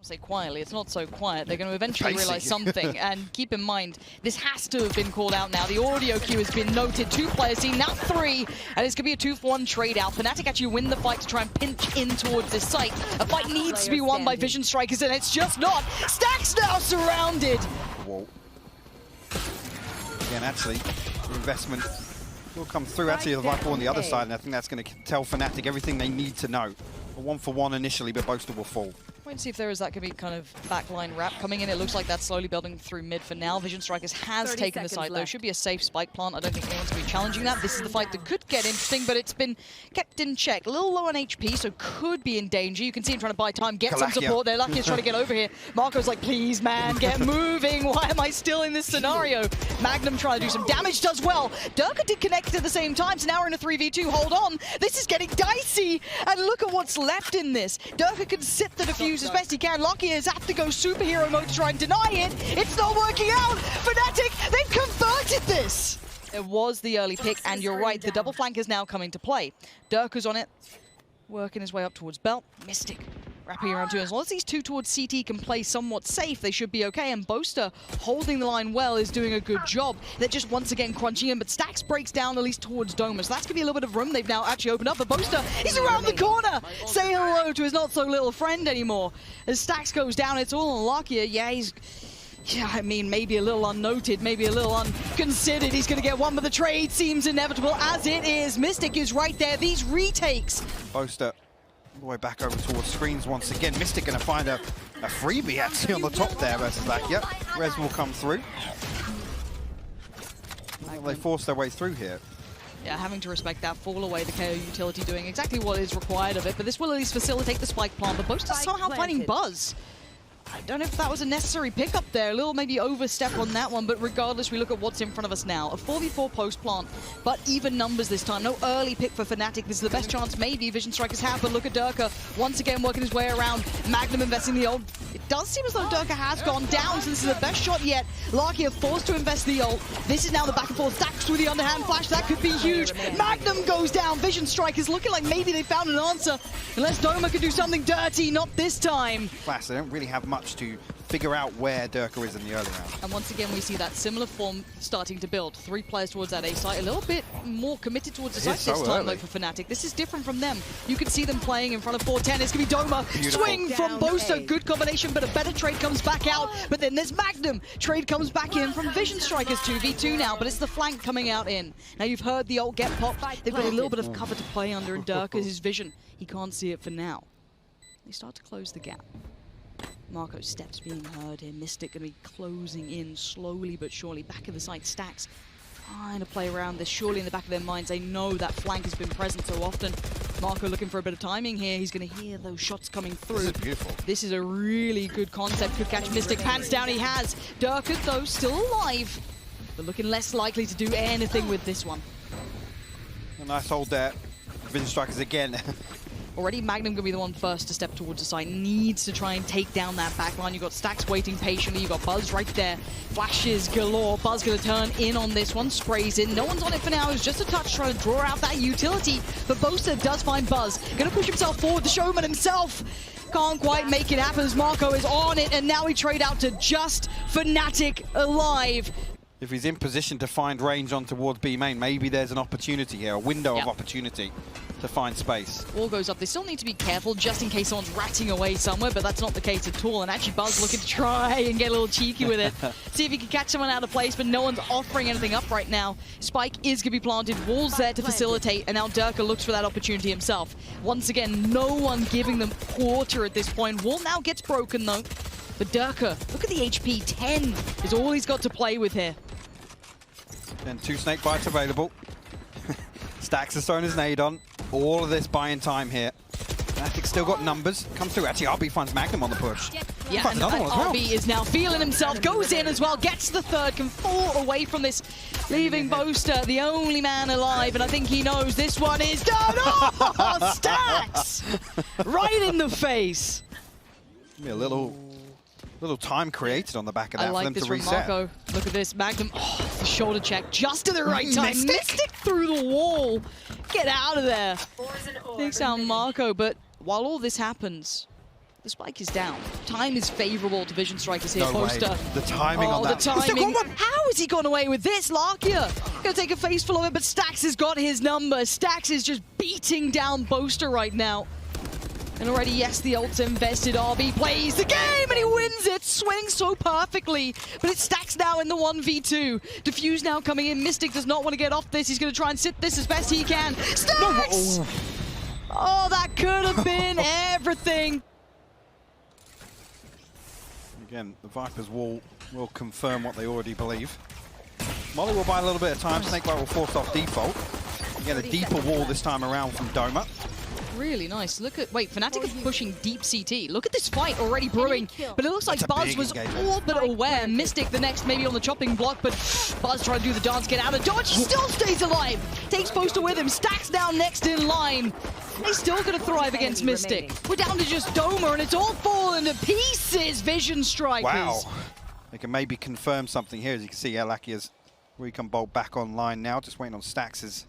Say quietly, it's not so quiet. They're going to eventually realize something. And keep in mind, this has to have been called out now. The audio cue has been noted. 2 players seen, now 3. And it's going to be a 2-for-1 trade out. Fnatic actually win the fight to try and pinch in towards this site. A fight needs to be won by Vision Strikers, and it's just not. Stack's now surrounded. Whoa. Again, actually, the investment will come through. Actually, the Viper on the other side, and I think that's going to tell Fnatic everything they need to know. A 1-for-1 initially, but Boaster will fall. Wait and see if there is that could be kind of backline wrap coming in. It looks like that's slowly building through mid for now. Vision Strikers has taken the side though. Should be a safe spike plant. I don't think anyone's going to be challenging that. This is the fight that could get interesting, but it's been kept in check. A little low on HP, so could be in danger. You can see him trying to buy time, get some support there. Lucky is trying to get over here. Marco's like, please, man, get moving. Why am I still in this scenario? Magnum trying to do some damage, does well. Durka did connect at the same time, so now we're in a 3v2. Hold on. This is getting dicey. And look at what's left in this. Durka can sit the defuse as best he can. Lucky has have to go superhero mode to try and deny it. It's not working out. Fnatic, they've converted this. It was the early pick, and you're right, the double flank is now coming to play. Durka's on it, working his way up towards Belt. Mystic wrapping around too. As long as these 2 towards CT can play somewhat safe, they should be okay. And Boaster, holding the line well, is doing a good job. They're just once again crunching in, but Stax breaks down at least towards Doma. So that's going to be a little bit of room they've now actually opened up. But Boaster is around the corner. Say hello to his not-so-little friend anymore. As Stax goes down, it's all on Luckier. Yeah, I mean, maybe a little unnoted, maybe a little unconsidered. He's going to get one, but the trade seems inevitable, as it is. Mystic is right there. These retakes. Boaster all the way back over towards screens once again. Mystic going to find a freebie actually on the top there versus that. Yep, Res will come through. Well, they force their way through here. Yeah, having to respect that fall away, the KO utility doing exactly what is required of it, but this will at least facilitate the spike plant. But Boaster somehow finding Buzz. I don't know if that was a necessary pickup there. A little maybe overstep on that one, but regardless, we look at what's in front of us now. A 4v4 post-plant, but even numbers this time. No early pick for Fnatic. This is the best chance maybe Vision Strikers have, but look at Durka once again working his way around. Magnum investing the ult. It does seem as though Durka has gone down, so this is the best shot yet. Larky are forced to invest the ult. This is now the back and forth. Stacks with the underhand flash. That could be huge. Magnum goes down. Vision Strikers looking like maybe they found an answer. Unless Doma could do something dirty, not this time. Class, they don't really have much to figure out where Durka is in the early round. And once again, we see that similar form starting to build. 3 players towards that A site, a little bit more committed towards the site this time, though, for Fnatic. This is different from them. You can see them playing in front of 410. It's going to be Doma. Beautiful. Swing from Boaster. Good combination, but a better trade comes back out. But then there's Magnum. Trade comes back in from Vision Strikers 2v2 now, but it's the flank coming out in. Now you've heard the ult get popped. They've got a little bit of cover to play under, and Durka's his vision. He can't see it for now. They start to close the gap. Marco's steps being heard here. Mystic going to be closing in slowly but surely. Back of the site, Stacks trying to play around this. Surely in the back of their minds, they know that flank has been present so often. Marco looking for a bit of timing here. He's going to hear those shots coming through. This is beautiful. This is a really good concept. Could catch Mystic. Hands down he has. Durka, though, still alive, but looking less likely to do anything with this one. A nice hold there. Vision Strikers again. Already Magnum going to be the one first to step towards the site. Needs to try and take down that backline. You've got Stacks waiting patiently. You've got Buzz right there. Flashes galore. Buzz going to turn in on this one. Sprays in. No one's on it for now. It's just a touch trying to draw out that utility. But Boaster does find Buzz. Going to push himself forward. The showman himself can't quite make it happen as Marco is on it. And now we trade out to just Fnatic alive. If he's in position to find range on towards B main, maybe there's an opportunity here, a window of opportunity to find space. Wall goes up. They still need to be careful just in case someone's ratting away somewhere, but that's not the case at all. And actually Buzz looking to try and get a little cheeky with it. See if he can catch someone out of place, but no one's offering anything up right now. Spike is going to be planted. Wall's there to facilitate, and now Durka looks for that opportunity himself. Once again, no one giving them quarter at this point. Wall now gets broken though. But Durka, look at the HP. 10 is all he's got to play with here. And 2 snake bites available. Stacks has thrown his nade on. All of this buying time here. Fnatic still got numbers. Comes through. Actually, RB finds Magnum on the push. Yeah, and RB is now feeling himself. Goes in as well. Gets the third. Can fall away from this. Leaving Boaster, the only man alive. And I think he knows this one is done. Oh, Stacks! Right in the face. Be a little time created on the back of that for them to reset. Marco. Look at this. Magnum, the shoulder check just at the right time. Mystic through the wall. Get out of there. Takes out Marco, but while all this happens, The spike is down. Time is favorable to Vision Strikers here. No Boaster. way. The timing on that. The timing. How has he gone away with this? Larkia gonna take a face full of it, but Stax has got his number. Stax is just beating down Boaster right now. And already, yes, the ult's invested. RB plays the game and he wins it. Swings so perfectly. But it's Stax now in the 1v2. Diffuse now coming in. Mystic does not want to get off this. He's going to try and sit this as best he can. Stax! No. Oh, that could have been everything. Again, the Viper's wall will confirm what they already believe. Molly will buy a little bit of time. Snakebite will force off default. You get a deeper wall this time around from Doma. Really nice. Look at, wait, Fnatic are pushing deep CT. Look at this fight already brewing. But it looks like Buzz was all but aware. Mystic the next, maybe on the chopping block, but Buzz trying to do the dance, get out of dodge. He still stays alive. Takes Boaster with him. Stax down next in line. He's still going to thrive against Mystic. We're down to just Doma, and it's all falling to pieces. Vision Strikers. Wow. They can maybe confirm something here. As you can see, Lakia's Recon Bolt back online now, just waiting on Stax's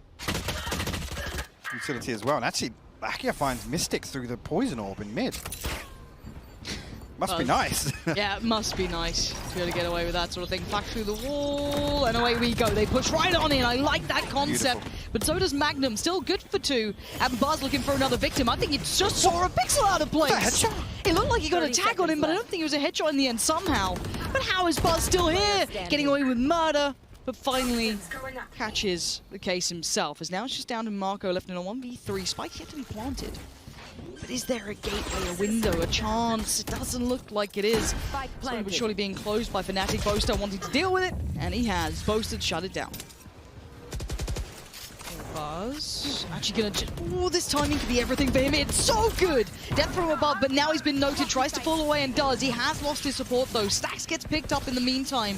utility as well. And actually, Lakia finds Mystic through the poison orb in mid. Must be nice. Yeah, it must be nice to be able to get away with that sort of thing. Back through the wall, and away we go. They push right on in. I like that concept. Beautiful. But so does Magnum. Still good for 2. And Buzz looking for another victim. I think he just saw a pixel out of place. It looked like he got a tag on him, but I don't think it was a headshot in the end somehow. But how is Buzz still here? Getting away with murder. But finally catches the case himself, as now it's just down to Marco left in a 1v3. Spike yet to be planted. But is there a gateway, a window, a chance? It doesn't look like it is. Slowly but surely being closed by Fnatic. Boaster wanting to deal with it, and he has. Boaster shut it down. Buzz actually gonna just, oh, this timing could be everything for him. It's so good. Death from above, but now he's been noted, tries to fall away and does. He has lost his support though. Stax gets picked up in the meantime.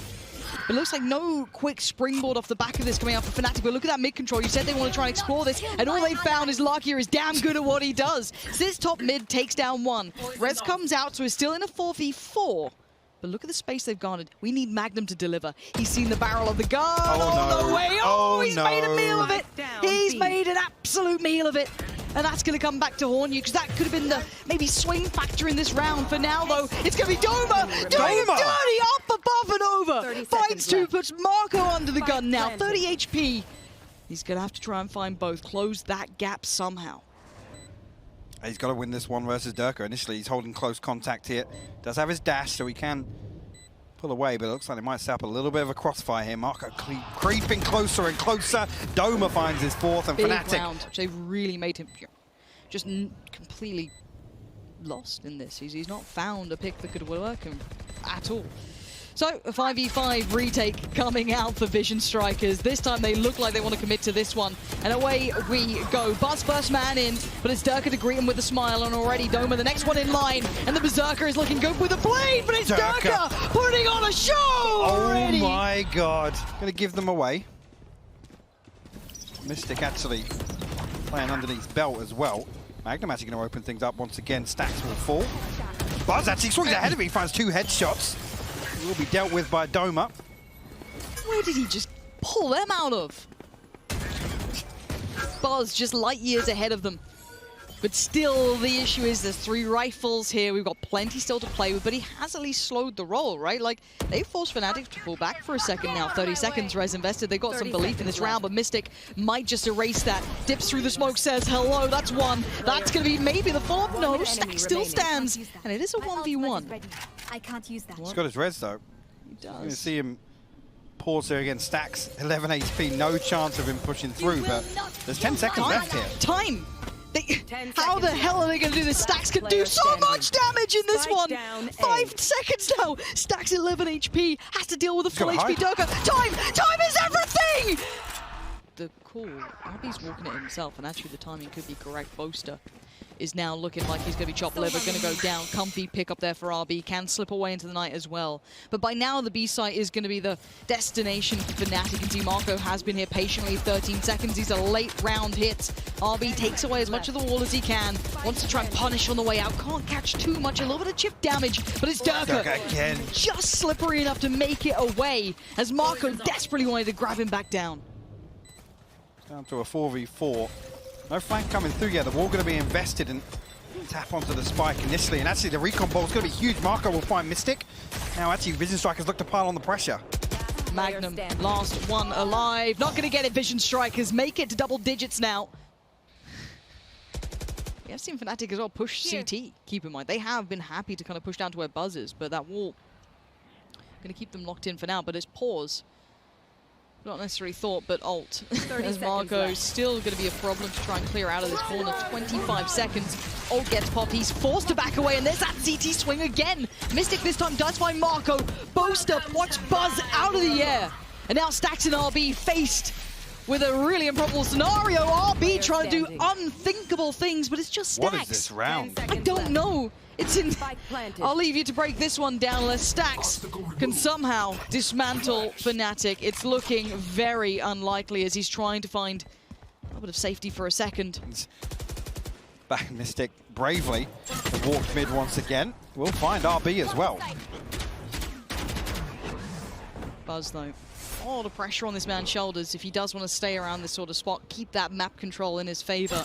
It looks like no quick springboard off the back of this coming out for Fnatic, but look at that mid-control. You said they want to try and explore this, and all they found is Larkia is damn good at what he does. Sis top mid takes down 1. Rez comes out, so he's still in a 4v4. But look at the space they've garnered. We need Magnum to deliver. He's seen the barrel of the gun all the way. Oh, he's made a meal of it. He's made an absolute meal of it. And that's going to come back to haunt you, because that could have been the maybe swing factor in this round. For now, though, it's going to be Doma doing it dirty, up, above, and over. Finds 2, puts Marco under the gun now. 30 HP. He's going to have to try and find both. Close that gap somehow. He's got to win this one versus Durka. Initially, he's holding close contact here. Does have his dash, so he can pull away, but it looks like they might set up a little bit of a crossfire here. Marco creeping closer and closer. Doma finds his 4th, and Fnatic. Round. They've really made him just completely lost in this. He's not found a pick that could work him at all. So, a 5v5 retake coming out for Vision Strikers. This time they look like they want to commit to this one. And away we go. Buzz first man in, but it's Durka to greet him with a smile, and already Doma the next one in line. And the Berserker is looking good with a blade, but it's Durka putting on a show already. Oh my god. Gonna give them away. Mystic actually playing underneath belt as well. Magnum actually going to open things up once again. Stax will fall. Buzz actually swings ahead of him. He finds 2 headshots. He will be dealt with by Doma. Where did he just pull them out of? Buzz just light years ahead of them. But still, the issue is there's 3 rifles here. We've got plenty still to play with, but he has at least slowed the roll, right? Like, they forced Fnatic to pull back for a second now. 30 seconds, Rez invested. They got some belief in this round, but Mystic might just erase that. Dips through the smoke, says hello. That's 1. That's going to be maybe the follow-up. No, Stack still stands. And it is a 1v1. I can't use that. He's got his Rez, though. He does. You're going to see him pause here against Stax. 11 HP, no chance of him pushing through, but there's 10 seconds left here. Time! How the hell are they going to do this? Stax can do so much damage in this one. 5 seconds now. Stax 11 HP. Has to deal with a full HP Durka. Time is everything! The call. RB's walking it himself, and actually the timing could be correct. Boaster is now looking like he's going to be chopped liver, going to go down. Comfy pick up there for RB, can slip away into the night as well. But by now, the B site is going to be the destination for Fnatic. You can see Marco has been here patiently, 13 seconds. He's a late round hit. RB takes away as much of the wall as he can, wants to try and punish on the way out. Can't catch too much, a little bit of chip damage, but it's Durka again. Just slippery enough to make it away, as Marco desperately wanted to grab him back down. Down to a 4v4. No flank coming through yet. The wall going to be invested, and tap onto the spike initially, and actually the recon ball is going to be huge. Marco will find Mystic. Now actually Vision Strikers look to pile on the pressure. Magnum, last one alive. Not going to get it, Vision Strikers. Make it to double digits now. We have seen Fnatic as well push CT, keep in mind. They have been happy to kind of push down to where Buzz is, but that wall going to keep them locked in for now, but it's pause. Not necessarily thought, but ult. As Marco still going to be a problem to try and clear out of this corner. 25 seconds. Ult gets popped. He's forced to back away, and there's that CT swing again. Mystic this time does find Marco. Boaster watch Buzz out of the air. And now Stax and RB faced with a really improbable scenario. RB trying to do unthinkable things, but it's just Stax. What is this round? I don't know. It's in. I'll leave you to break this one down unless Stax can somehow dismantle Fnatic. It's looking very unlikely as he's trying to find a little bit of safety for a second. Back Mystic bravely walked mid once again. We'll find RB as well. Buzz though. A lot of pressure on this man's shoulders if he does want to stay around this sort of spot, keep that map control in his favor.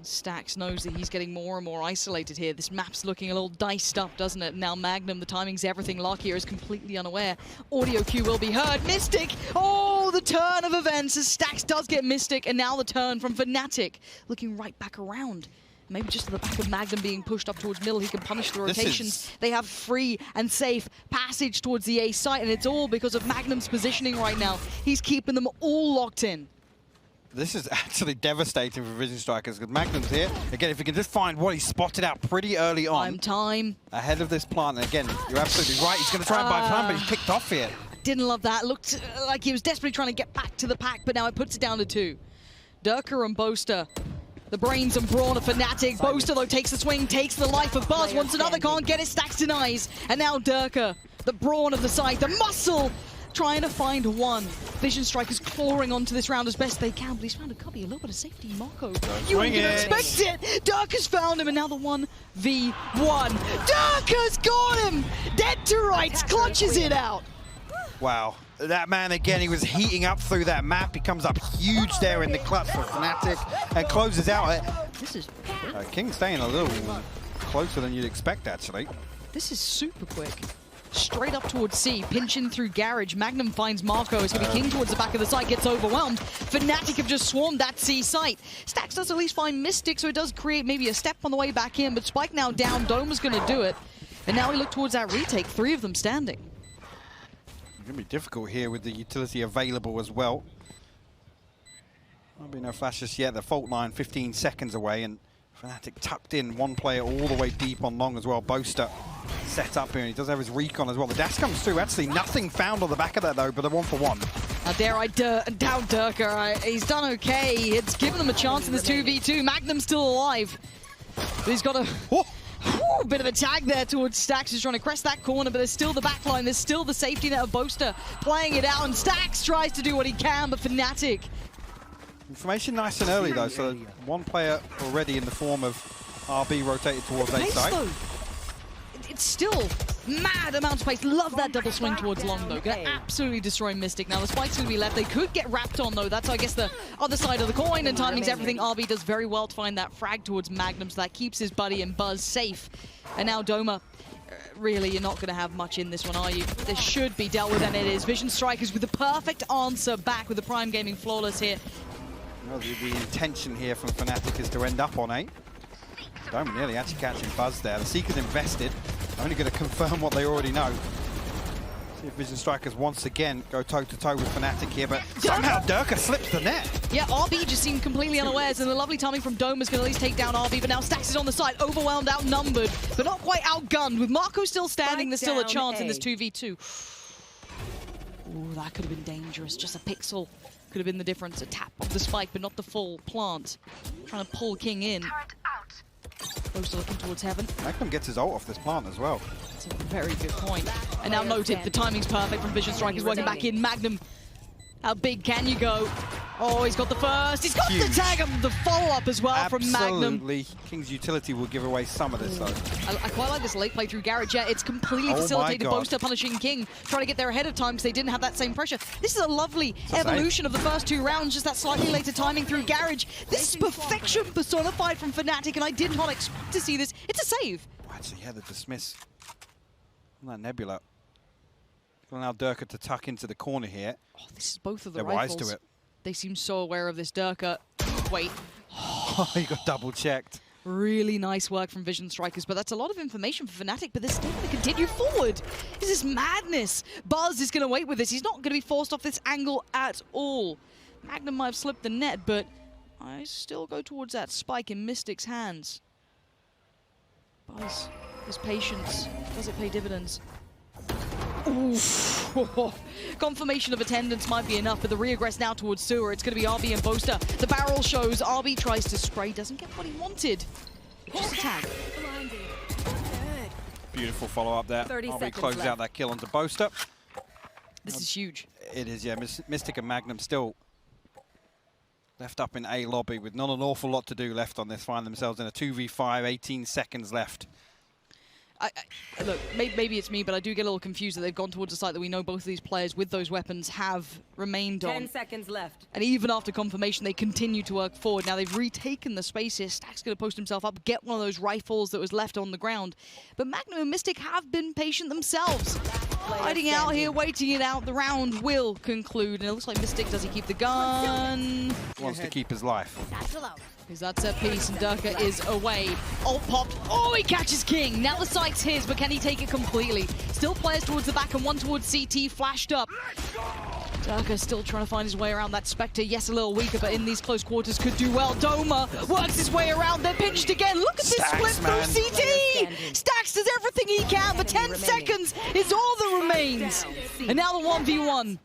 Stax knows that he's getting more and more isolated here. This map's looking a little diced up, doesn't it? Now Magnum, the timing's everything. Larkia is completely unaware. Audio cue will be heard. Mystic! Oh, the turn of events as Stax does get Mystic, and now the turn from Fnatic. Looking right back around. Maybe just to the back of Magnum being pushed up towards middle, he can punish the rotations. They have free and safe passage towards the A site, and it's all because of Magnum's positioning right now. He's keeping them all locked in. This is actually devastating for Vision Strikers because Magnum's here. Again, if he can just find what he spotted out pretty early on. Time. Ahead of this plant. And again, you're absolutely right. He's going to try and buy time, but he's picked off here. Didn't love that. Looked like he was desperately trying to get back to the pack, but now it puts it down to 2. Durka and Boaster. The brains and brawn of Fnatic. Boaster, though, takes the swing, takes the life of Buzz. Once another can't get it, Stax denies. And now Durka, the brawn of the side, the muscle, trying to find one. Vision Strikers clawing onto this round as best they can, but he's found a cubby, a little bit of safety. Marco, you weren't gonna expect it. Durka's found him, and now the 1v1. Durka's got him! Dead to rights, clutches it out. Wow. That man, again, he was heating up through that map. He comes up huge there in the clutch for Fnatic and closes out. This is King staying a little closer than you'd expect, actually. This is super quick. Straight up towards C, pinching through Garage. Magnum finds Marco. It's going to be King towards the back of the site, gets overwhelmed. Fnatic have just swarmed that C site. Stax does at least find Mystic, so it does create maybe a step on the way back in, but Spike now down. Doma's going to do it. And now we look towards that retake, 3 of them standing. It's going to be difficult here with the utility available as well. There'll be no flash just yet. The fault line 15 seconds away, and Fnatic tucked in one player all the way deep on long as well. Boaster set up here, and he does have his recon as well. The dash comes through. Actually, nothing found on the back of that, though, but a 1-for-1. How dare I doubt Durka. He's done okay. It's given them a chance in this 2v2. Magnum's still alive. But he's got a bit of a tag there towards Stax, who's trying to crest that corner, but there's still the backline. There's still the safety net of Boaster playing it out, and Stax tries to do what he can, but Fnatic. Information nice and early, though, so one player already in the form of RB rotated towards A side. It's still mad amount of pace. Love that double swing towards long, though. Gonna absolutely destroy Mystic. Now the spike's gonna be left. They could get wrapped on, though. That's, I guess, the other side of the coin, and timing's everything. RB does very well to find that frag towards Magnum, so that keeps his buddy and Buzz safe. And now Doma, really, you're not going to have much in this one, are you? This should be dealt with, and it is. Vision Strikers with the perfect answer back with the Prime Gaming flawless here. Well, the intention here from Fnatic is to end up on A. Doma nearly actually catching Buzz there. The Seeker's invested. Only going to confirm what they already know. See if Vision Strikers once again go toe-to-toe with Fnatic here, but somehow Durka slips the net. Yeah, RB just seemed completely unawares, and the lovely timing from Doma is going to at least take down RB, but now Stax is on the side, overwhelmed, outnumbered, but not quite outgunned. With Marco still standing, there's still a chance in this 2v2. Ooh, that could have been dangerous. Just a pixel could have been the difference. A tap of the spike, but not the full plant. Trying to pull King in. Boaster looking towards heaven. Magnum gets his ult off this plant as well. That's a very good point. And now noted, the timing's perfect from Vision Strikers working back in. Magnum, how big can you go? Oh, he's got the first. He's got Huge. the tag and the follow-up as well from Magnum. Absolutely. King's utility will give away some of this, though. I quite like this late play through Garage. Yeah, it's completely facilitated Boaster punishing King, trying to get there ahead of time because they didn't have that same pressure. This is a lovely evolution of the first 2 rounds, just that slightly later timing through Garage. This is perfection personified from Fnatic, and I did not expect to see this. It's a save. Actually, yeah, the dismiss on that Nebula. Allow Durka to tuck into the corner here. Oh, this is both of the They're rifles. wise to it. They seem so aware of this Durka. Wait. Oh, he got double checked. Really nice work from Vision Strikers, but that's a lot of information for Fnatic, but they're still going to continue forward. This is madness. Buzz is going to wait with this. He's not going to be forced off this angle at all. Magnum might have slipped the net, but I still go towards that spike in Mystic's hands. Buzz, his patience, does it pay dividends? Oof. Confirmation of attendance might be enough, but the reaggress now towards Sewer. It's going to be RB and Boaster. The barrel shows. RB tries to spray, doesn't get what he wanted. Just a tag. Beautiful follow-up there. RB closes out that kill onto Boaster. This is huge. It is, yeah. Mystic and Magnum still left up in A lobby with not an awful lot to do left on this. Find themselves in a 2v5, 18 seconds left. Look, maybe it's me, but I do get a little confused that they've gone towards a site that we know both of these players with those weapons have remained on. 10 seconds left. And even after confirmation, they continue to work forward. Now they've retaken the space here. Stack's going to post himself up, get one of those rifles that was left on the ground. But Magnum and Mystic have been patient themselves. Hiding out here, waiting it out. The round will conclude. And it looks like Mystic, does he keep the gun? Wants to keep his life. Because that set piece and Durka is away. Ult popped. Oh, he catches King. Now the site's his, but can he take it completely? Still players towards the back and one towards CT flashed up. Durka still trying to find his way around that Spectre. Yes, a little weaker, but in these close quarters could do well. Doma works his way around. They're pinched again. Look at this split through CT. Stacks does everything he can, but 10 seconds is all that remains. And now the 1v1.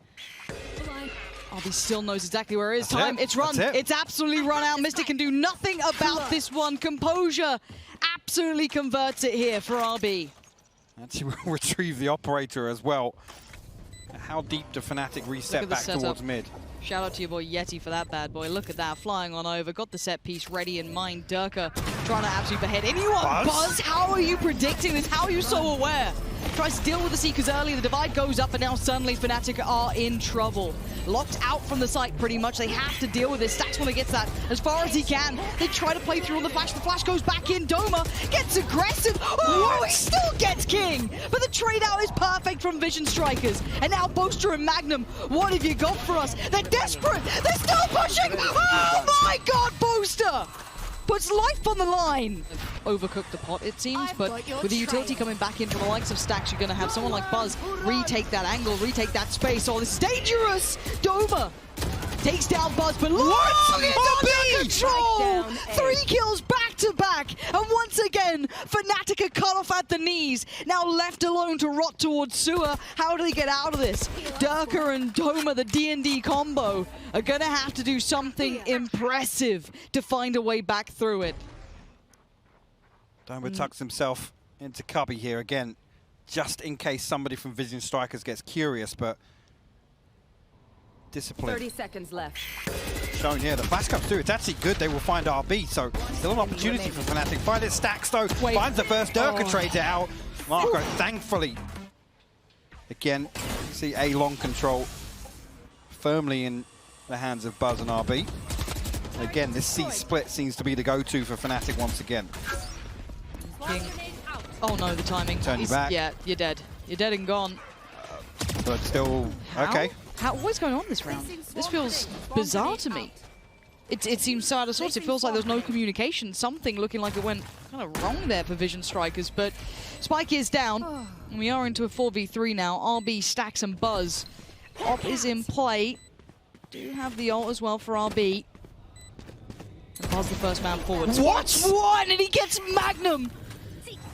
RB still knows exactly where it is. Time, it's run. It's absolutely run out. Mystic can do nothing about this one. Composure absolutely converts it here for RB. Actually, we'll retrieve the operator as well. How deep do Fnatic reset back towards mid? Shout out to your boy Yeti for that bad boy. Look at that, flying on over. Got the set piece ready in mind. Durka trying to absolutely behead anyone. Buzz, how are you predicting this? How are you so aware? Tries to deal with the Seekers early. The divide goes up, and now suddenly Fnatic are in trouble. Locked out from the site pretty much. They have to deal with this. Stax want to get that as far as he can. They try to play through on the flash. The flash goes back in. Doma gets aggressive. Oh, he still gets King. But the trade out is perfect from Vision Strikers. And now Boaster and Magnum, what have you got for us? They're desperate. They're still pushing. Oh my God, Boaster puts life on the line. Overcooked the pot, it seems, but with the utility coming back in from the likes of Stax, you're going to have someone like Buzz retake that angle, retake that space. Oh, this is dangerous! Doma takes down Buzz, but look, it's under control! 3 kills back to back, and once again, Fnatic are cut off at the knees. Now left alone to rot towards Sewer. How do they get out of this? Durka and Doma, the D&D combo, are gonna have to do something impressive to find a way back through it. Doma tucks himself into cubby here again, just in case somebody from Vision Strikers gets curious, but discipline. 30 seconds left. Shown here, the flash comes through. It's actually good. They will find RB, so still an opportunity for Fnatic. Find it, Stacks though. Finds the first. Durka trades it out. Marco, thankfully, again, you see A long control firmly in the hands of Buzz and RB. Again, this C split seems to be the go-to for Fnatic once again. King. Oh no, the timing. Turn you back. Yeah, you're dead. You're dead and gone. But still, okay. What's going on this round? This feels bizarre to me. It seems so out of sorts. It feels like there's no communication. Something looking like it went kind of wrong there for Vision Strikers. But Spike is down. And we are into a 4v3 now. RB, Stacks, and Buzz. Op is in play. Do have the ult as well for RB. And Buzz the first man forward. What? One! And he gets Magnum!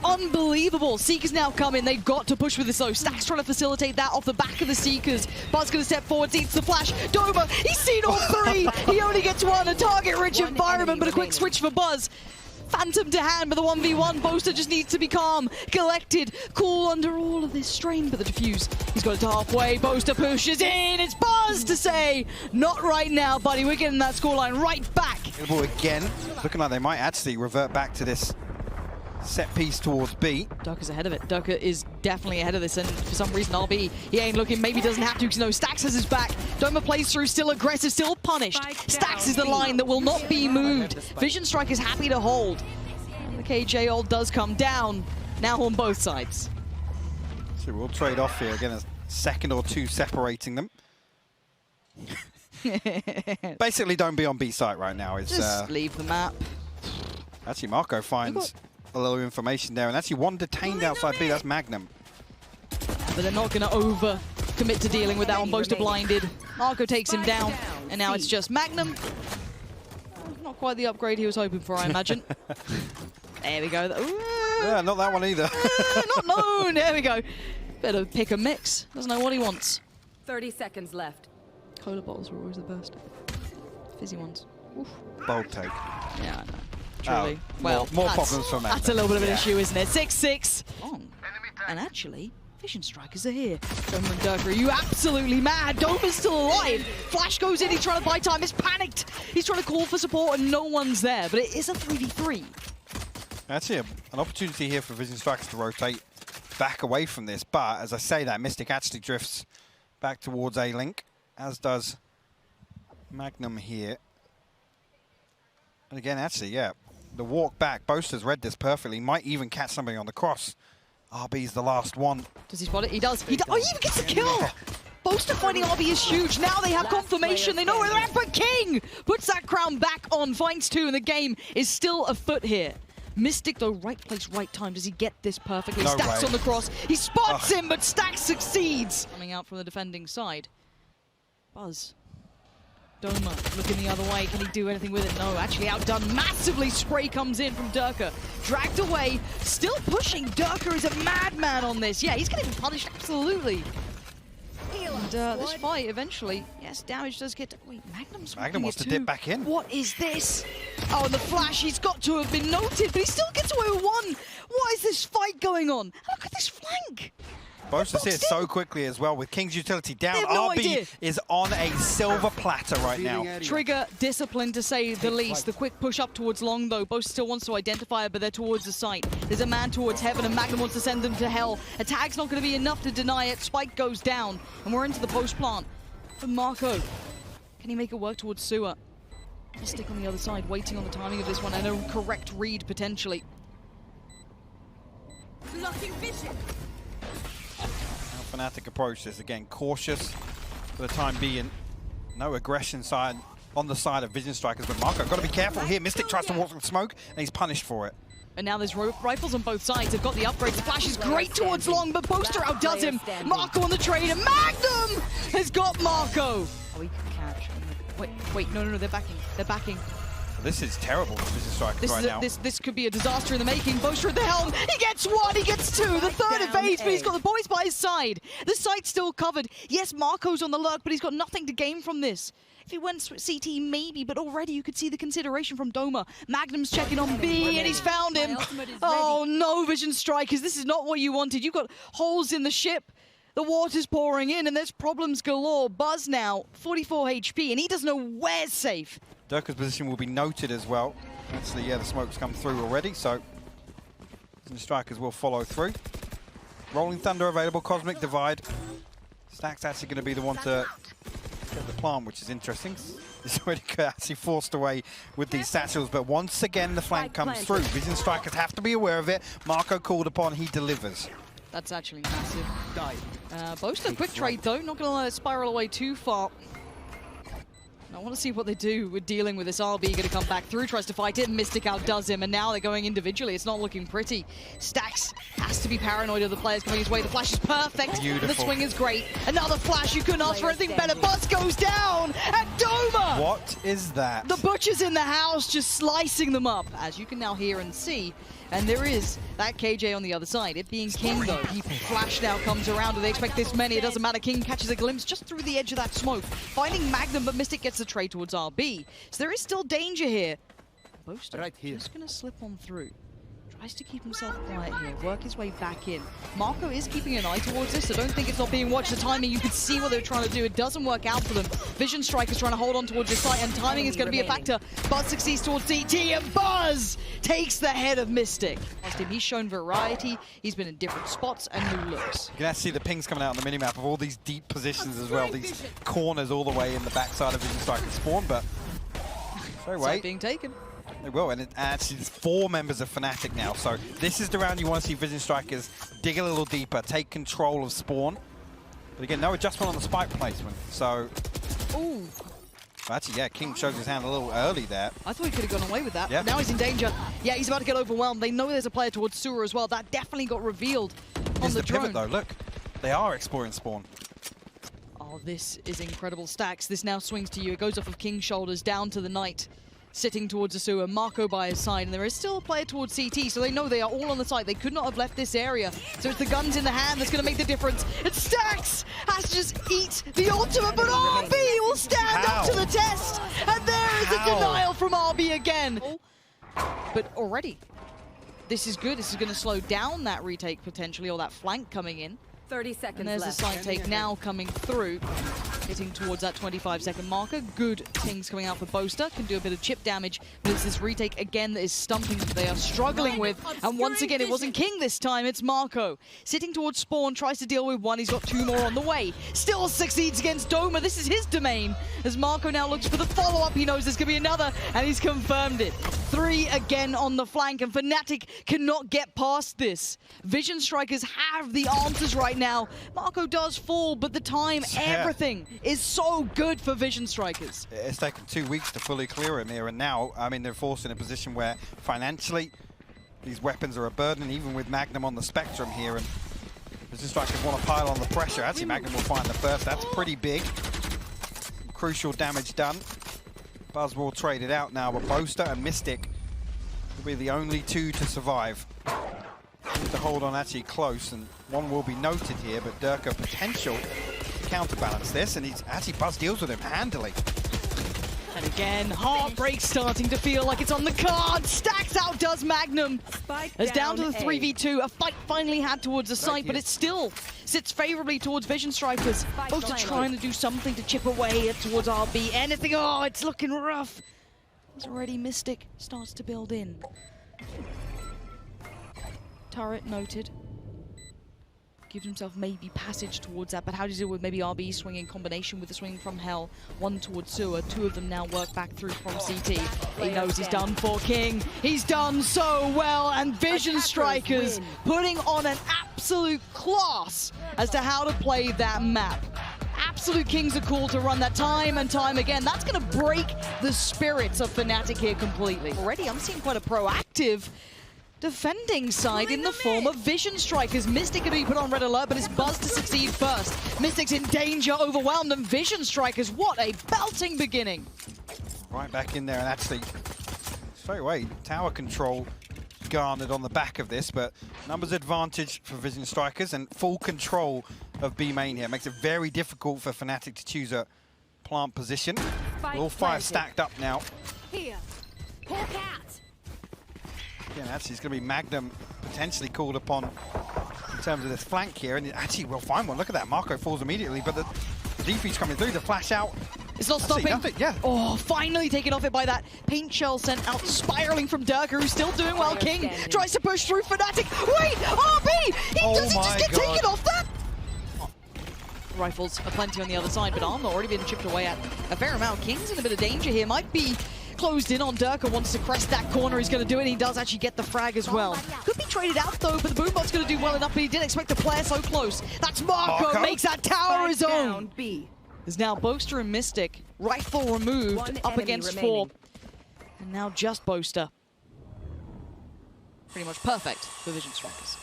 Unbelievable. Seekers now come in. They've got to push with this though. Stack's trying to facilitate that off the back of the Seekers. Buzz going to step forward, eats the flash. Doma, he's seen all 3. He only gets 1. A target-rich environment, but a quick switch for Buzz. Phantom to hand, but the 1v1, Boaster just needs to be calm, collected, cool under all of this strain. But the defuse, he's got it to halfway. Boaster pushes in. It's Buzz to say, not right now, buddy. We're getting that scoreline right back. Again, looking like they might actually revert back to this set piece towards B. Durka's ahead of it. Durka is definitely ahead of this, and for some reason RB, he ain't looking, maybe doesn't have to, because no, Stax has his back. Doma plays through, still aggressive, still punished. Stax is the line that will not be moved. Vision Strike is happy to hold. The KJ ult does come down, now on both sides. So we'll trade off here. Again, a second or two separating them. Basically, don't be on B site right now. It's, just leave the map. Actually, Marco finds a little information there, and actually one detained outside B. That's Magnum. But they're not going to over-commit to dealing with that one. Boaster blinded. Marco takes him down, and now it's just Magnum. Not quite the upgrade he was hoping for, I imagine. There we go. Yeah, not that one either. Not known. There we go. Better pick a mix. Doesn't know what he wants. 30 seconds left. Cola bottles were always the best. Fizzy ones. Oof. Bold take. Yeah, I know. Truly. Well, more problems for Magnum. That's a little bit of an issue, isn't it? 6-6. Oh. And actually, Vision Strikers are here. Doma and Durka, are you absolutely mad? Doma's still alive. Flash goes in, he's trying to buy time, he's panicked. He's trying to call for support and no one's there, but it is a 3v3. Actually, an opportunity here for Vision Strikers to rotate back away from this, but as I say that, Mystic actually drifts back towards A-Link, as does Magnum here. And again, actually, yeah, the walk back, Boaster's read this perfectly, might even catch somebody on the cross. RB's the last one. Does he spot it? He does. He even gets a kill! Boaster finding RB is huge. Now they have confirmation. They know where they're at, but King puts that crown back on, finds two, and the game is still afoot here. Mystic, though, right place, right time. Does he get this perfectly? No Stax way. on the cross. He spots him, but Stax succeeds. Coming out from the defending side. Buzz. Doma looking the other way. Can he do anything with it? No, actually outdone massively. Spray comes in from Durka. Dragged away. Still pushing. Durka is a madman on this. Yeah, he's getting punished, absolutely. And this fight eventually, yes, damage does get... Wait, Magnum wants to dip back in. What is this? Oh, and the flash, he's got to have been noted, but he still gets away with one. What is this fight going on? Look at this flank. Boaster's here so quickly as well with King's utility down. No RB idea. is on a silver platter right now. Trigger discipline to say the least. The quick push up towards long though. Boaster still wants to identify it, but they're towards the site. There's a man towards heaven and Magnum wants to send them to hell. A tag's not going to be enough to deny it. Spike goes down and we're into the post plant. But Marco, can he make it work towards sewer? Stick on the other side, waiting on the timing of this one and a correct read potentially. Blocking vision. Fnatic approach this again, cautious for the time being. No aggression side on the side of Vision Strikers, but Marco got to be careful here. Mystic tries to walk through smoke and he's punished for it. And now there's rifles on both sides. They've got the upgrades. The flash is great towards long, but Boaster outdoes him. Marco on the trade, and Magnum has got Marco. Oh, he can catch. Wait, no, they're backing. They're backing. This is terrible for Vision Strikers right now. This could be a disaster in the making. Boaster at the helm. He gets one, he gets two. The third evades, but he's got the boys by his side. The site's still covered. Yes, Marco's on the lurk, but he's got nothing to gain from this. If he went CT, maybe, but already you could see the consideration from Doma. Magnum's checking on B, and he's found him. Oh, no, Vision Strikers. This is not what you wanted. You've got holes in the ship. The water's pouring in, and there's problems galore. Buzz now, 44 HP, and he doesn't know where's safe. Durka's position will be noted as well. Actually, yeah, the smoke's come through already, so Vision Strikers will follow through. Rolling Thunder available, Cosmic Divide. Stack's actually going to be the one to get the plant, which is interesting. He's already actually forced away with these satchels, but once again the flank comes through. Vision Strikers have to be aware of it. Marco called upon, he delivers. That's actually massive. Boaster, quick trade though, not going to let it spiral away too far. I want to see what they do with dealing with this RB. Going to come back through, tries to fight it. Mystic outdoes him, and now they're going individually. It's not looking pretty. Stax has to be paranoid of the players coming his way. The flash is perfect. Beautiful. The swing is great. Another flash. You couldn't ask for anything better. Buzz goes down, and Doma! What is that? The butcher's in the house, just slicing them up, as you can now hear and see. And there is that KJ on the other side. It being King, though. Flash now comes around. Do they expect this many? It doesn't matter. King catches a glimpse just through the edge of that smoke. Finding Magnum, but Mystic gets the trade towards RB. So there is still danger here. Boaster Right here. just going to slip on through. Tries to keep himself quiet here, work his way back in. Marco is keeping an eye towards this, so don't think it's not being watched. The timing, you can see what they're trying to do. It doesn't work out for them. Vision Strike is trying to hold on towards his site, and timing is going to be a factor. Buzz succeeds towards CT, and Buzz takes the head of Mystic. He's shown variety, he's been in different spots and new looks. You can actually see the pings coming out on the minimap of all these deep positions as well. These corners all the way in the backside of Vision Strike and Spawn, but sorry, wait. Being taken. They will, and actually there's 4 members of Fnatic now, so this is the round you want to see Vision Strikers dig a little deeper, take control of Spawn. But again, no adjustment on the spike placement, so... Ooh. Actually, yeah, King shows his hand a little early there. I thought he could have gone away with that. Yeah. Now he's in danger. Yeah, he's about to get overwhelmed. They know there's a player towards Sewer as well. That definitely got revealed on the drone. Pivot, though, look. They are exploring Spawn. Oh, this is incredible. Stacks, this now swings to you. It goes off of King's shoulders down to the Knight. Sitting towards the sewer, Marco by his side, and there is still a player towards CT, so they know they are all on the site. They could not have left this area, so it's the guns in the hand that's going to make the difference. And Stacks has to just eat the ultimate, but RB will stand up to the test, and there is a denial from RB again. But already, this is good. This is going to slow down that retake potentially, or that flank coming in. 30 seconds And there's left. a side take now coming through, hitting towards that 25-second marker. Good things coming out for Boaster, can do a bit of chip damage, but it's this retake again that is stumping them. They are struggling with, and once again, it wasn't King this time, it's Marco. Sitting towards Spawn, tries to deal with one, he's got 2 more on the way. Still succeeds against Doma, this is his domain. As Marco now looks for the follow-up, he knows there's gonna be another, and he's confirmed it. 3 again on the flank, and Fnatic cannot get past this. Vision Strikers have the answers right now. Marco does fall, but the time, everything is so good for Vision Strikers. It's taken 2 weeks to fully clear EMEA, and now, I mean, they're forced in a position where financially these weapons are a burden, even with Magnum on the spectrum here, and Vision Strikers want to pile on the pressure. Actually, Magnum will find the first. That's pretty big. Crucial damage done. Buzz will trade it out now, but Boaster and Mystic will be the only 2 to survive. Need to hold on actually close, and one will be noted here, but Durka potential to counterbalance this, and he's actually Buzz deals with him handily. And again, Heartbreak starting to feel like it's on the card. Stacks outdoes Magnum. It's down to the 3v2. A fight finally had towards the site, but it still sits favorably towards Vision Strikers. Both are trying to do something to chip away towards RB. Anything, oh, it's looking rough. As already Mystic starts to build in. Turret noted. Gives himself maybe passage towards that, but how do you deal with maybe RB swinging in combination with the swing from Hell? 1 towards Sewer, 2 of them now work back through from CT. He knows he's done for King. He's done so well, and Vision Strikers putting on an absolute class as to how to play that map. Absolute Kings are cool to run that time and time again. That's going to break the spirits of Fnatic here completely. Already, I'm seeing quite a proactive defending side in the form of Vision Strikers. Mystic going to be put on red alert, but it's Buzz to succeed first. Mystic's in danger, overwhelmed, and Vision Strikers, what a belting beginning. Right back in there, and actually, straight away, tower control garnered on the back of this, but numbers advantage for Vision Strikers and full control of B main here. Makes it very difficult for Fnatic to choose a plant position. All 5 stacked up now. Here. Hawk out. Again, actually, it's going to be Magnum potentially called upon in terms of this flank here, and actually we'll find one. Look at that, Marco falls immediately, but the DP's coming through, the flash out. It's not stopping. Nothing, yeah. Oh, finally taken off it by that paint shell sent out spiraling from Durka, who's still doing well. King tries to push through Fnatic. Wait, RB! Does he just get taken off that? Rifles are plenty on the other side, but armor already been chipped away at a fair amount. King's in a bit of danger here. Might be closed in on Durka, wants to crest that corner. He's going to do it. He does actually get the frag as well. Could be traded out though, but the Boombot's going to do well enough, but he didn't expect the player so close. That's Marco, makes that tower his own. There's now Boaster and Mystic. Rifle removed, up against 4. And now just Boaster. Pretty much perfect for Vision Strikers.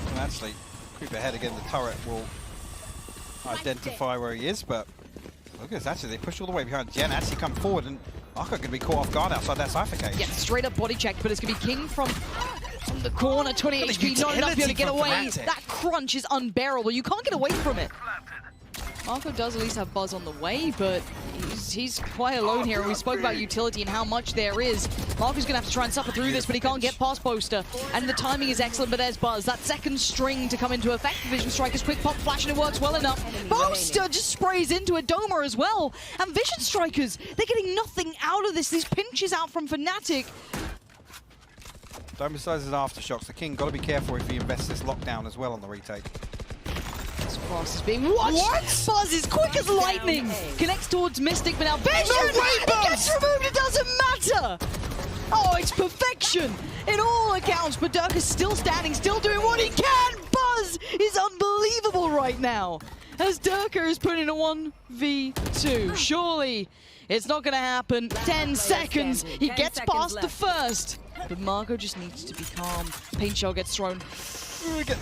And actually, creep ahead again, the turret will identify where he is, but look at this, actually, they push all the way behind. Jen actually come forward, and Arco can be caught off guard outside that Cypher cage. Yeah, straight up body checked, but it's going to be King from the corner, 20 HP, not enough to be able to get away. Fnatic. That crunch is unbearable. You can't get away from it. Marco does at least have Buzz on the way, but he's he's quite alone here. And we spoke about utility and how much there is. Marco's gonna have to try and suffer through this, but he can't get past Boaster. And the timing is excellent, but there's Buzz. That second string to come into effect. Vision Striker's quick pop flash, and it works well enough. Boaster just sprays into a Doma as well. And Vision Strikers, they're getting nothing out of this. These pinches out from Fnatic. Don't besides his aftershocks. The King got to be careful if he invests this lockdown as well on the retake. This cross is being watched. What? Buzz is quick as lightning. Connects towards Mystic, but now Vision! No way, It gets removed, it doesn't matter! Oh, it's perfection in all accounts, but Dirk is still standing, still doing what he can. Buzz is unbelievable right now. As Durka is put in a 1v2. Surely it's not gonna happen. 10 seconds, he gets past the first. But Marco just needs to be calm. Paint shell gets thrown.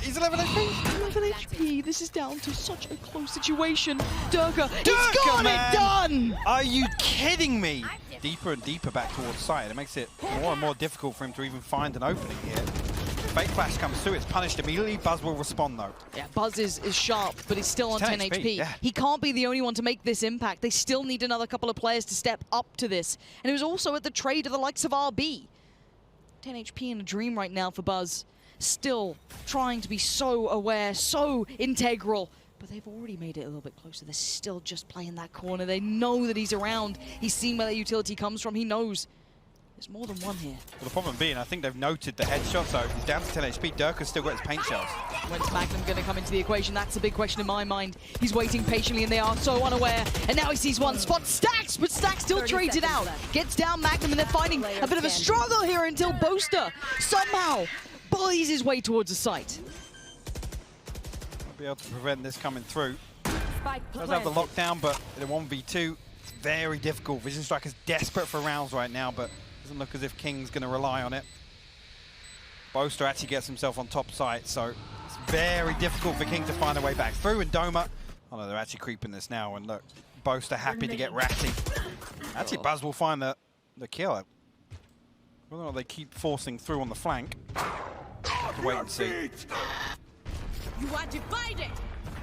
He's 11 HP. 11 HP. This is down to such a close situation. Durka, he's got it done! Are you kidding me? Deeper and deeper back towards side. It makes it more and more difficult for him to even find an opening here. Fake flash comes through, it's punished immediately. Buzz will respond though. Yeah, Buzz is sharp, but he's still on 10 HP. Yeah. He can't be the only one to make this impact. They still need another couple of players to step up to this. And it was also at the trade of the likes of RB. 10 HP in a dream right now for Buzz. Still trying to be so aware, so integral. But they've already made it a little bit closer. They're still just playing that corner. They know that he's around. He's seen where that utility comes from. He knows there's more than one here. Well, the problem being, I think they've noted the headshot, so he's down to 10 HP. Durka's still got his paint shells. When's Magnum going to come into the equation? That's the big question in my mind. He's waiting patiently, and they are so unaware. And now he sees one spot. Stacks, but Stacks still trades it out. Gets down Magnum, and they're finding a bit of a struggle here until Boaster somehow bullies his way towards the site. I'll be able to prevent this coming through. Does have the lockdown, but in a 1v2, it's very difficult. Vision Striker's desperate for rounds right now, but doesn't look as if King's going to rely on it. Boaster actually gets himself on top site, so it's very difficult for King to find a way back through. And Doma, oh no, they're actually creeping this now. And look, Boaster happy to get ratty. Actually, Buzz will find the kill. Whether or not they keep forcing through on the flank, have to wait and see. You are divided.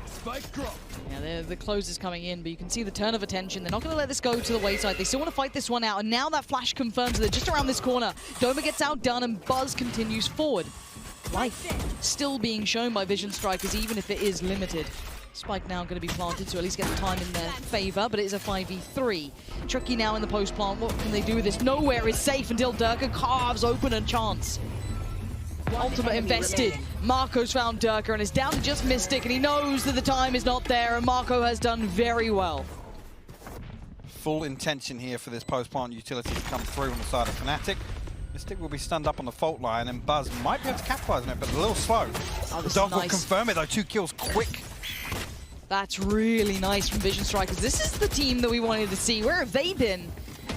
Spike drop. Yeah, the close is coming in, but you can see the turn of attention. They're not going to let this go to the wayside. They still want to fight this one out, and now that flash confirms that they're just around this corner. Doma gets outdone, and Buzz continues forward. Life still being shown by Vision Strikers, even if it is limited. Spike now going to be planted to at least get the time in their favor, but it is a 5v3. Tricky now in the post plant. What can they do with this? Nowhere is safe until Durka carves open a chance. Ultimate invested. Marco's found Durka and is down to just Mystic, and he knows that the time is not there, and Marco has done very well. Full intention here for this post-plant utility to come through on the side of Fnatic. Mystic will be stunned up on the fault line, and Buzz might be able to capitalize on it, but a little slow. Oh, the dog will confirm it though, 2 kills quick. That's really nice from Vision Strikers. This is the team that we wanted to see. Where have they been?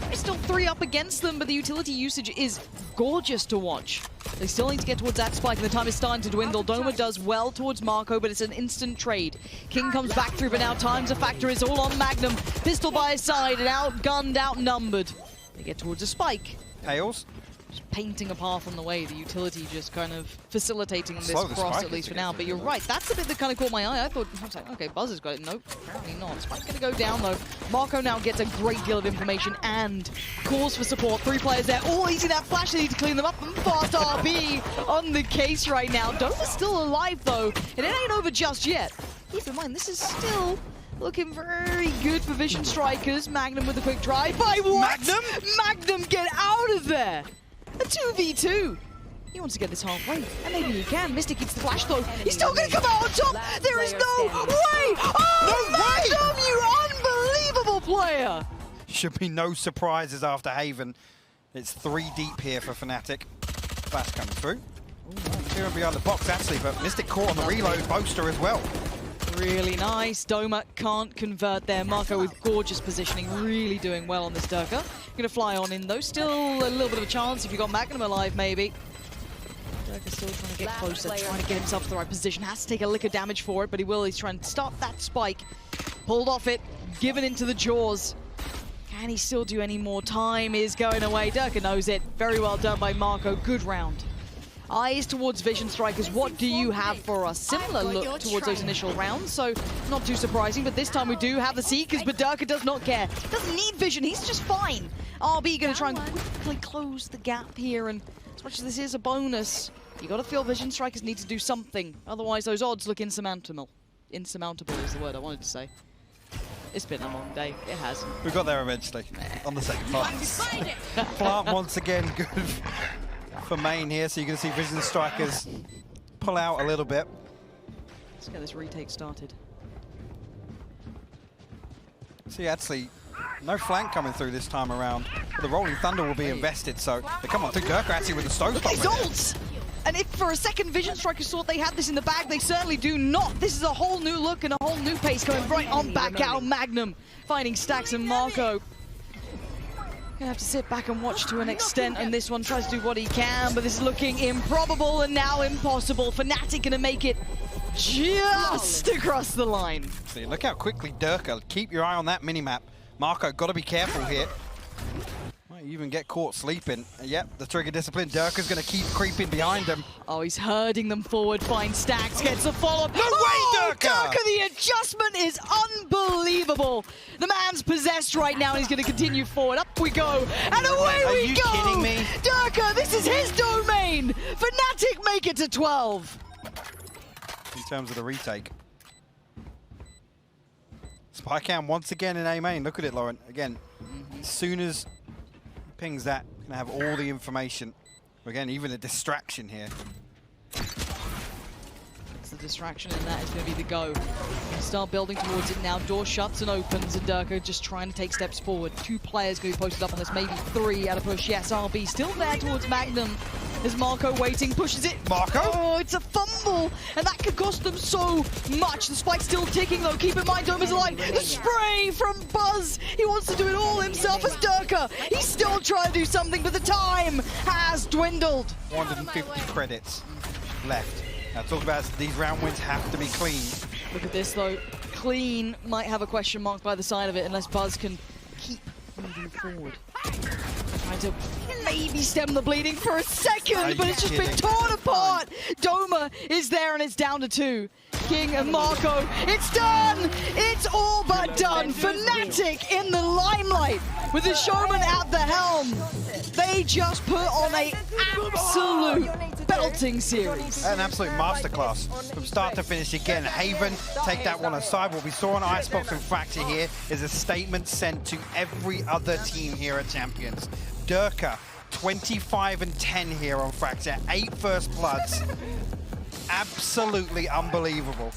They're still 3 up against them, but the utility usage is gorgeous to watch. They still need to get towards that spike, and the time is starting to dwindle. Doma does well towards Marco, but it's an instant trade. King comes back through, but now time's a factor. It's all on Magnum. Pistol by his side, and outgunned, outnumbered. They get towards a spike. Tails. Just painting a path on the way. The utility just kind of facilitating this cross, at least for now. But you're right, that's the bit that kind of caught my eye. I thought, okay, Buzz has got it. Nope, apparently not. Spike's going to go down, though. Marco now gets a great deal of information and calls for support. 3 players there. Oh, easy that flash. They need to clean them up. And fast RB on the case right now. Doma's still alive, though. And it ain't over just yet. Keep in mind, this is still looking very good for Vision Strikers. Magnum with a quick drive. By what? Magnum? Magnum, get out of there! A 2v2. He wants to get this halfway, and maybe he can. Mystic gets the flash though. He's still going to come out on top. There is no way. Oh, Magnum, you unbelievable player. Should be no surprises after Haven. It's 3 deep here for Fnatic. Flash coming through. Here behind the box actually, but Mystic caught on the reload. Boaster as well. Really nice. Doma can't convert there. Marco with gorgeous positioning, really doing well on this Durka. Gonna fly on in though. Still a little bit of a chance if you got Magnum alive, maybe. Durka's still trying to get closer, trying to get himself to the right position. Has to take a lick of damage for it, but he will. He's trying to stop that spike. Pulled off it, given into the jaws. Can he still do any more? Time is going away. Durka knows it. Very well done by Marco. Good round. Eyes towards Vision Strikers. What do you have for us? Similar look towards those initial rounds, so not too surprising. But this time we do have the Seekers, but Durka does not care. Doesn't need Vision, he's just fine. RB going to try and quickly close the gap here, and as much as this is a bonus, you got to feel Vision Strikers need to do something. Otherwise, those odds look insurmountable. Insurmountable is the word I wanted to say. It's been a long day. It has. We got there eventually on the second part. Plant once again good for main here, so you're going to see Vision Strikers pull out a little bit. Let's get this retake started. See, actually, no flank coming through this time around. But the Rolling Thunder will be invested, so they come on through. Durka actually with the Stone's Look at his ults! And if for a second Vision Strikers thought they had this in the bag, they certainly do not. This is a whole new look and a whole new pace coming right on back out. Magnum finding Stax and Marco. Gonna have to sit back and watch to an extent, and this one tries to do what he can, but this is looking improbable and now impossible. Fnatic gonna make it just across the line. See, look how quickly Durka, keep your eye on that minimap. Marco, gotta be careful here. Might even get caught sleeping. Yep, the trigger discipline. Durka's gonna keep creeping behind him. Oh, he's herding them forward, finds Stax, gets the follow-up. No way, Durka! Durka, the adjustment is unbelievable. The man's possessed right now, and he's gonna continue forward. Up we go, and away we go! Are you kidding me? Durka, this is his domain! Fnatic make it to 12. In terms of the retake. Spycam once again in A main. Look at it, Lauren. Again, as soon as he pings that, gonna have all the information. Again, even a distraction here. It's the distraction, and that is going to be the go. Start building towards it now. Door shuts and opens, and Durka just trying to take steps forward. 2 players going to be posted up on this, maybe 3 at a push. Yes, RB still there towards Magnum. There's Marco waiting, pushes it. Marco? Oh, it's a fumble, and that could cost them so much. The spike's still ticking, though. Keep in mind, Dome is alive. The spray from Buzz. He wants to do it all himself as Durka. He's still trying to do something, but the time has dwindled. 150 credits left. Now, talk about these round wins have to be clean. Look at this, though. Clean might have a question mark by the side of it unless Buzz can keep moving forward. Trying to maybe stem the bleeding for a second, but it's just been torn apart. Doma is there, and it's down to 2. King and Marco, it's done! It's all but done. Fnatic in the limelight with the showman at the helm. They just put on an absolute belting series. An absolute masterclass from start to finish. Again, Haven, take that one aside. What we saw on Icebox and Fracture here is a statement sent to every other team here at Champions. Durka, 25-10 here on Fracture, 8 first bloods. Absolutely unbelievable.